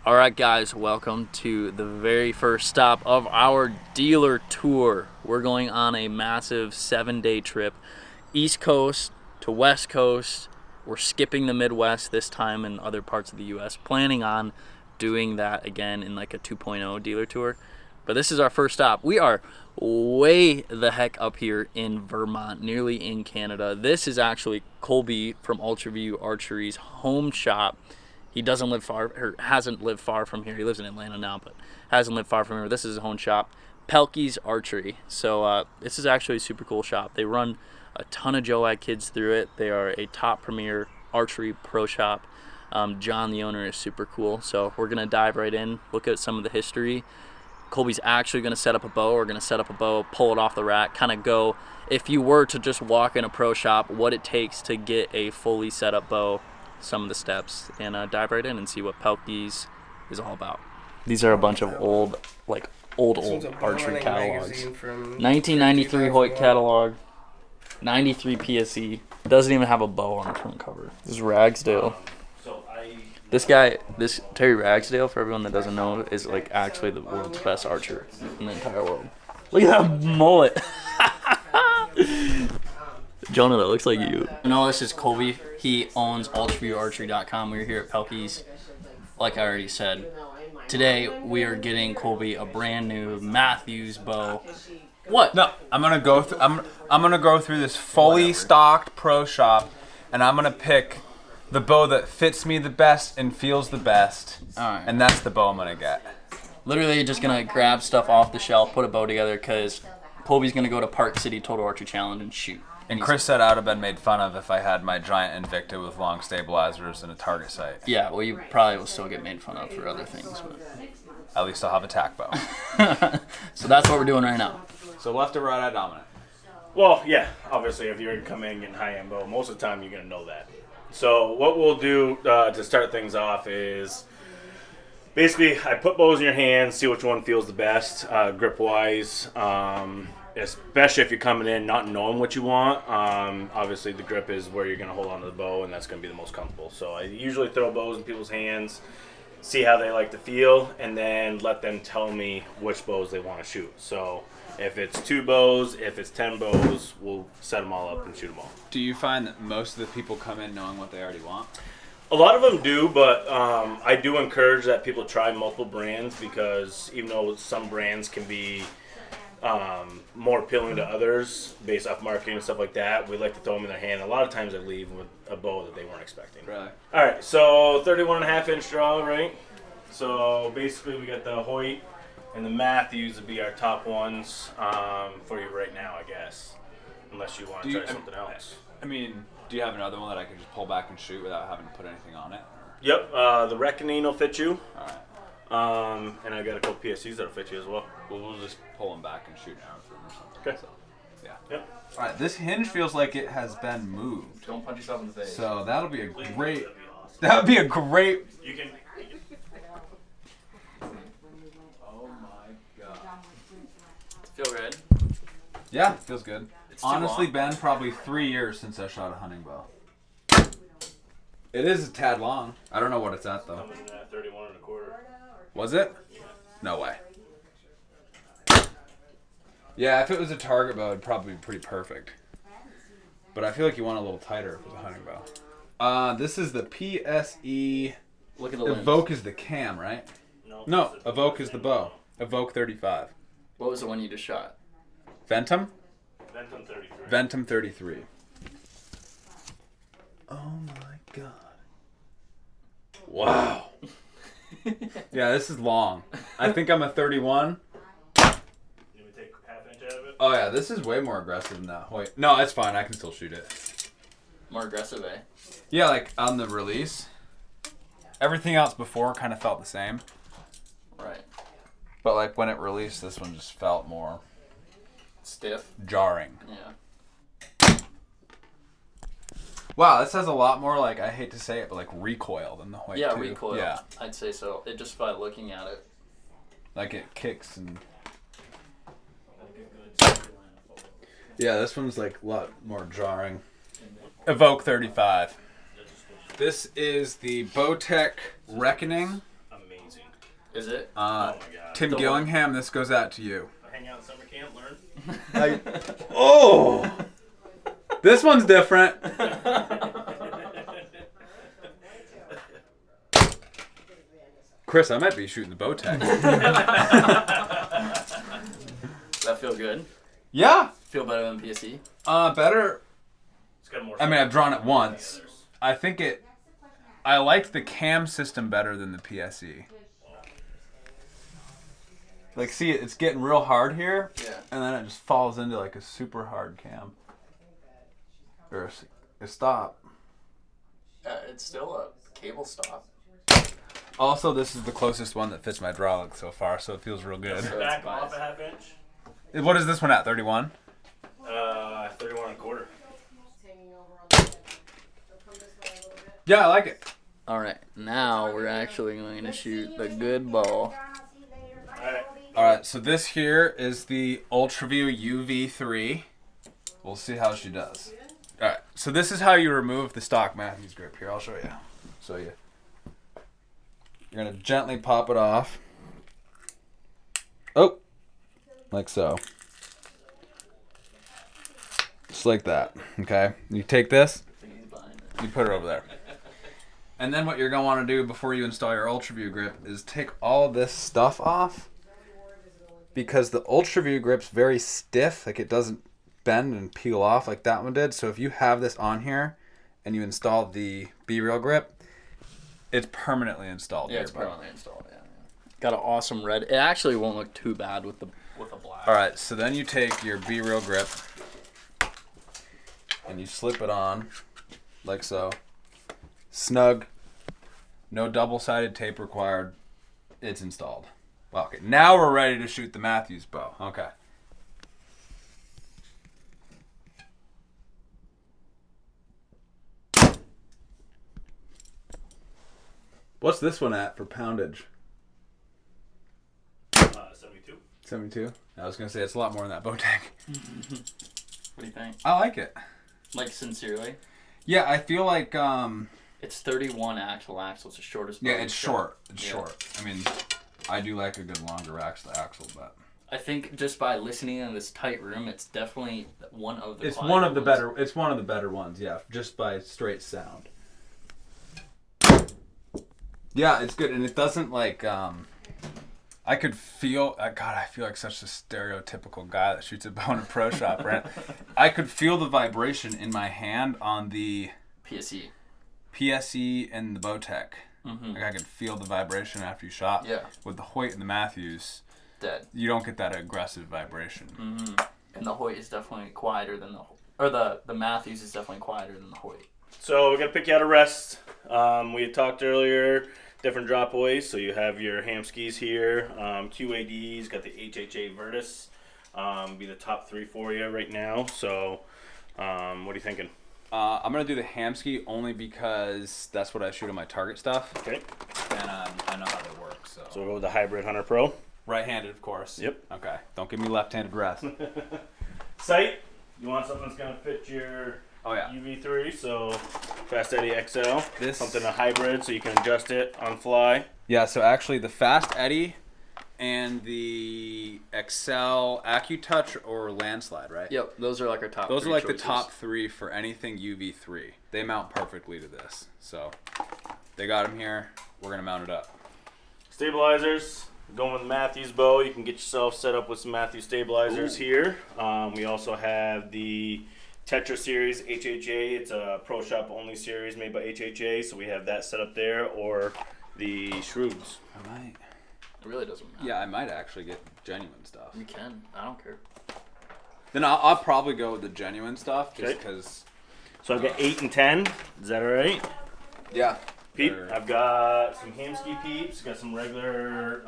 All right, guys, welcome to the very first stop of our dealer tour. We're going on a massive 7-day trip, East Coast to West Coast. We're skipping the Midwest this time and other parts of the U.S., planning on doing that again in like a 2.0 dealer tour. But this is our first stop. We are way the heck up here in Vermont, nearly in Canada. This is actually Colby from Ultraview Archery's home shop. He doesn't live far, or hasn't lived far from here. He lives in Atlanta now, but hasn't lived far from here. This is his home shop, Pelkey's Archery. So this is actually a super cool shop. They run a ton of Joe kids through it. They are a top premier archery pro shop. John, the owner, is super cool. So we're going to dive right in, look at some of the history. Colby's actually going to set up a bow. We're going to set up a bow, pull it off the rack, kind of go, if you were to just walk in a pro shop, what it takes to get a fully set up bow, some of the steps, and dive right in and see what Pelkey's is all about. These are a bunch of old archery catalogs. 1993 Hoyt catalog, 93 PSE. Doesn't even have a bow on the front cover. This is Ragsdale. This Terry Ragsdale, for everyone that doesn't know, is like actually the world's best archer in the entire world. Look at that mullet. Jonah, that looks like you. No, this is Colby. He owns ultraviewarchery.com. We're here at Pelkey's, like I already said. Today, we are getting Colby a brand new Mathews bow. What? No, I'm gonna go through. I'm gonna go through this fully stocked pro shop, and I'm gonna pick the bow that fits me the best and feels the best. All right. And that's the bow I'm gonna get. Literally, just gonna grab stuff off the shelf, put a bow together, because Colby's gonna go to Park City Total Archery Challenge and shoot. And Chris said I would have been made fun of if I had my giant Invicta with long stabilizers and a target sight. Yeah, well, you probably will still get made fun of for other things. But At least I'll have a tack bow. so that's what we're doing right now. So left or right eye dominant? Well, yeah, obviously if you're coming in high-end bow, most of the time you're going to know that. So what we'll do to start things off is basically I put bows in your hands, see which one feels the best grip-wise, especially if you're coming in not knowing what you want. Obviously the grip is where you're going to hold onto the bow, and that's going to be the most comfortable. So I usually throw bows in people's hands, see how they like to feel, and then let them tell me which bows they want to shoot. So if it's 2 bows, if it's 10 bows, we'll set them all up and shoot them all. Do you find that most of the people come in knowing what they already want? A lot of them do, but I do encourage that people try multiple brands, because even though some brands can be more appealing to others based off marketing and stuff like that, we like to throw them in their hand. A lot of times they leave with a bow that they weren't expecting. Really? All right, so 31.5 inch draw, right? So basically we got the Hoyt and the Mathews would be our top ones for you right now, I guess. Unless you want to try something else. I mean, do you have another one that I can just pull back and shoot without having to put anything on it? Or? Yep, the Reckoning will fit you. All right. And I got a couple PSEs that'll fit you as well. We'll just pull them back and shoot an arrow through them or something. Okay. So, yeah. Yep. All right. This hinge feels like it has been moved. Don't punch yourself in the face. So that'll be a great. That'd be awesome. That would be a great. You can. Oh my god. Feel good? Yeah, feels good. It's too Honestly, long. been probably 3 years since I shot a hunting bow. It is a tad long. I don't know what it's at though. Coming in at 31.25. Was it? No way. Yeah, if it was a target bow, it'd probably be pretty perfect. But I feel like you want a little tighter with a hunting bow. This is the PSE. Look at the lens. Evoke is the cam, right? No, Evoke is the bow. Evoke 35. What was the one you just shot? Ventum? Ventum 33. Ventum 33. Oh my god. Wow. Yeah, this is long. I think I'm a 31. You want me to take half inch out of it? Oh yeah, this is way more aggressive than that. Wait, no, it's fine. I can still shoot it. More aggressive, eh? Yeah, like on the release. Everything else before kind of felt the same. Right. But like when it released, this one just felt more Stiff. jarring. Yeah. Wow, this has a lot more, like, I hate to say it, but like recoil than the Hoyt Yeah, 2. recoil. Yeah, I'd say so. It just by looking at it. like it kicks and... Like a good Yeah, this one's like a lot more jarring. Evoke 35. This is the Bowtech Reckoning. amazing. Is it? Oh my god. Tim Gillingham, this goes out to you. Hang out in summer camp, learn. Oh! This one's different. Chris, I might be shooting the Bowtech. Does that feel good? Yeah. Feel better than PSE? Better. It's got more. I mean, I've drawn it once. I think I liked the cam system better than the PSE. Like, see, it's getting real hard here. Yeah. And then it just falls into like a super hard cam. Or a stop. It's still a cable stop. Also, this is the closest one that fits my draw look so far, so it feels real good. Back off a half inch. What is this one at, 31? 31 and a quarter. Yeah, I like it. All right, now we're actually going to shoot the good ball. All right, so this here is the UltraView UV3. We'll see how she does. All right, so this is how you remove the stock Mathews grip. Here, I'll show you. You're going to gently pop it off. Oh, like so. Just like that, okay? You take this, you put it over there. And then what you're going to want to do before you install your UltraView grip is take all of this stuff off, because the UltraView grip's very stiff, like it doesn't bend and peel off like that one did. So if you have this on here and you install the B-Reel grip, it's permanently installed. Yeah, it's permanently installed. Yeah. Got an awesome red. It actually won't look too bad with a black. All right, so then you take your B-Reel grip and you slip it on like so. Snug. No double-sided tape required. It's installed. Well, okay, now we're ready to shoot the Mathews bow. Okay. What's this one at for poundage? 72. 72? I was going to say it's a lot more than that Bowtech. What do you think? I like it. Like, sincerely? Yeah, I feel like... It's 31 axle. It's the shortest bow. Yeah, it's short. It's Yeah. short. I mean, I do like a good longer axle, but... I think just by listening in this tight room, it's definitely one of the It's one of the better ones, yeah, just by straight sound. Yeah, it's good, and it doesn't like, I could feel, God, I feel like such a stereotypical guy that shoots a bow in a pro shop, right? I could feel the vibration in my hand on the PSE and the Bowtech. Mm-hmm. Like I could feel the vibration after you shot. Yeah. With the Hoyt and the Mathews, dead. You don't get that aggressive vibration. Mm-hmm. And the Hoyt is definitely quieter than the Mathews is definitely quieter than the Hoyt. So we're gonna pick you out a rest. We had talked earlier, different drop aways. So you have your ham skis here, QADs, got the HHA Virtus. Be the top 3 for you right now. So what are you thinking? I'm gonna do the ham ski only because that's what I shoot on my target stuff. Okay. And I know how they work. So we'll go with the Hybrid Hunter Pro. Right-handed, of course. Yep. Okay. Don't give me left-handed rest. Sight. You want something that's gonna fit your UV3, so Fast Eddy XL. Something a hybrid, so you can adjust it on fly. Yeah. So actually, the Fast Eddy and the XL AccuTouch or Landslide, right? Yep, those are like our top. Those are three like choices. the top 3 for anything UV3. They mount perfectly to this. So they got them here. We're gonna mount it up. Stabilizers. Going with the Mathews bow, you can get yourself set up with some Mathews stabilizers here. We also have the Tetra series HHA. It's a pro shop only series made by HHA, so we have that set up there, or the Shrewds. I might. It really doesn't matter. Yeah, I might actually get genuine stuff. You can. I don't care. Then I'll probably go with the genuine stuff just because. So I've got 8 and 10. Is that all right? Yeah. Peep. I've got some Hamsky Peeps. Got some regular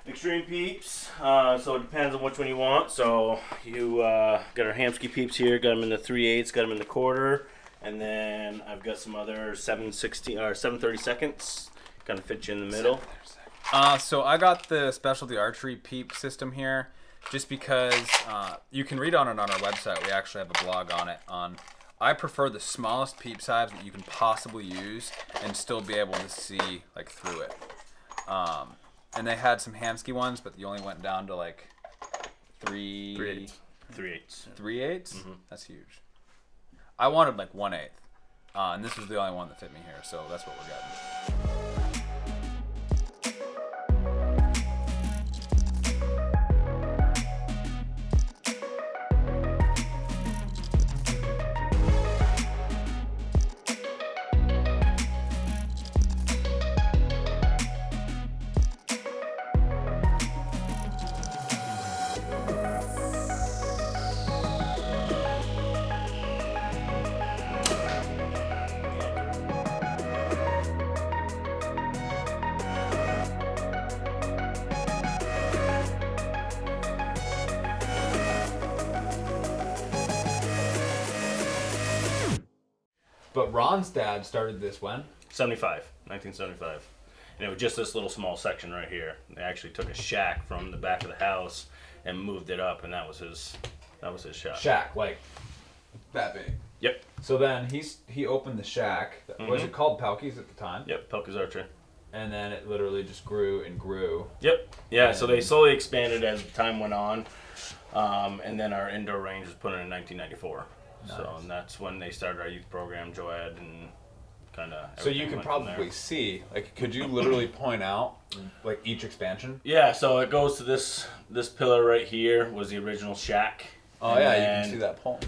Extreme Peeps. So it depends on which one you want. So you got our Hamsky Peeps here. Got them in the 3/8. Got them in the quarter. And then I've got some other 7/16 or 7/30 seconds. Kind of fit you in the middle. So I got the Specialty Archery Peep system here just because you can read on it on our website. We actually have a blog on it. I prefer the smallest peep size that you can possibly use and still be able to see like through it. And they had some Hamsky ones, but you only went down to like 3/8. 3/8? Mm-hmm. That's huge. I wanted like 1/8. And this was the only one that fit me here, so that's what we're getting. But Ron's dad started this when? 1975. And it was just this little small section right here. They actually took a shack from the back of the house and moved it up, and that was his shop. Shack, like that big. Yep. So then he opened the shack. Was it called Pelkey's at the time? Yep, Pelkey's Archery. And then it literally just grew and grew. Yep. Yeah, so they slowly expanded as time went on. And then our indoor range was put in 1994. Nice. So and that's when they started our youth program, Joad, and kind of. So you can probably see, like, could you literally point out like each expansion? Yeah. So it goes to this pillar right here was the original shack. Oh yeah, you can see that pole.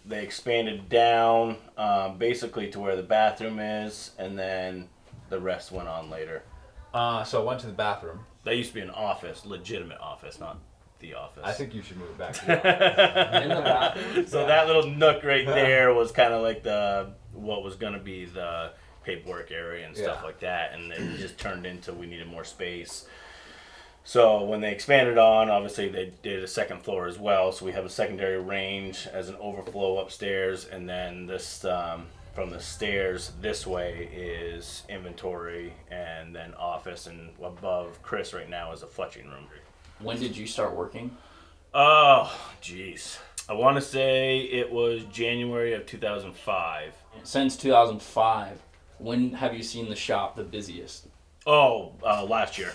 They expanded down basically to where the bathroom is, and then the rest went on later. So it went to the bathroom. That used to be an office, legitimate office, not the office. I think you should move it back to the office. In the bathroom? So that little nook right there was kind of like what was going to be the paperwork area and stuff like that, and it just turned into we needed more space. So when they expanded on, obviously they did a second floor as well. So we have a secondary range as an overflow upstairs, and then this from the stairs this way is inventory, and then office, and above Chris right now is a fletching room. When did you start working? Oh, jeez. I want to say it was January of 2005. Since 2005, when have you seen the shop the busiest? Oh, last year.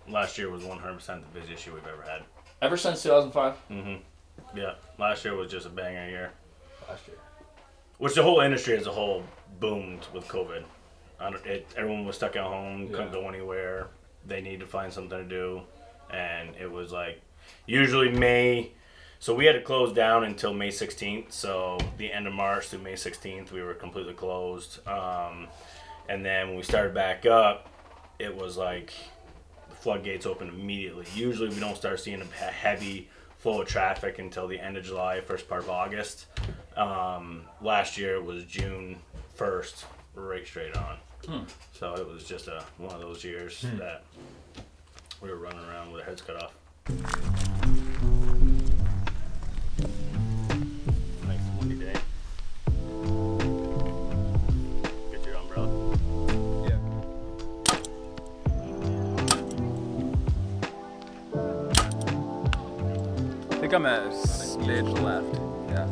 Last year was 100% the busiest year we've ever had. Ever since 2005? Mm-hmm. Yeah. Last year was just a banger year. Last year. Which the whole industry as a whole boomed with COVID. Everyone was stuck at home, couldn't go anywhere. They needed to find something to do. And it was like usually May. So we had to close down until May 16th. So the end of March through May 16th, we were completely closed. And then when we started back up, it was like the floodgates opened immediately. Usually we don't start seeing a heavy flow of traffic until the end of July, first part of August. Last year it was June 1st, right straight on. So it was just one of those years that we were running around with our heads cut off. Nice windy day. Get your umbrella. Yeah. I think I'm at stage left. Yeah.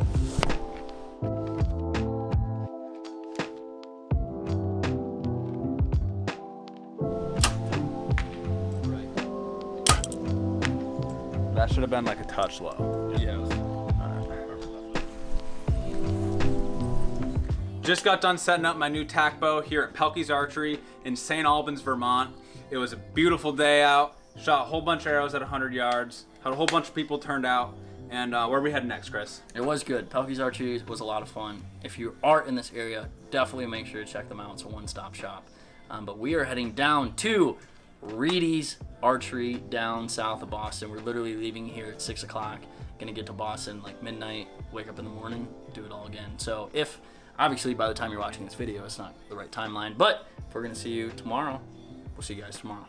That should have been like a touch low. Yeah. Just got done setting up my new tack bow here at Pelkey's Archery in St. Albans, Vermont. It was a beautiful day out. Shot a whole bunch of arrows at 100 yards. Had a whole bunch of people turned out. And where are we heading next, Chris? It was good. Pelkey's Archery was a lot of fun. If you are in this area, definitely make sure to check them out. It's a one-stop shop. But we are heading down to Reedy's Archery down south of Boston. We're literally leaving here at 6 o'clock. Gonna get to Boston like midnight, wake up in the morning, do it all again. So if, obviously by the time you're watching this video, it's not the right timeline, but if we're gonna see you tomorrow, we'll see you guys tomorrow.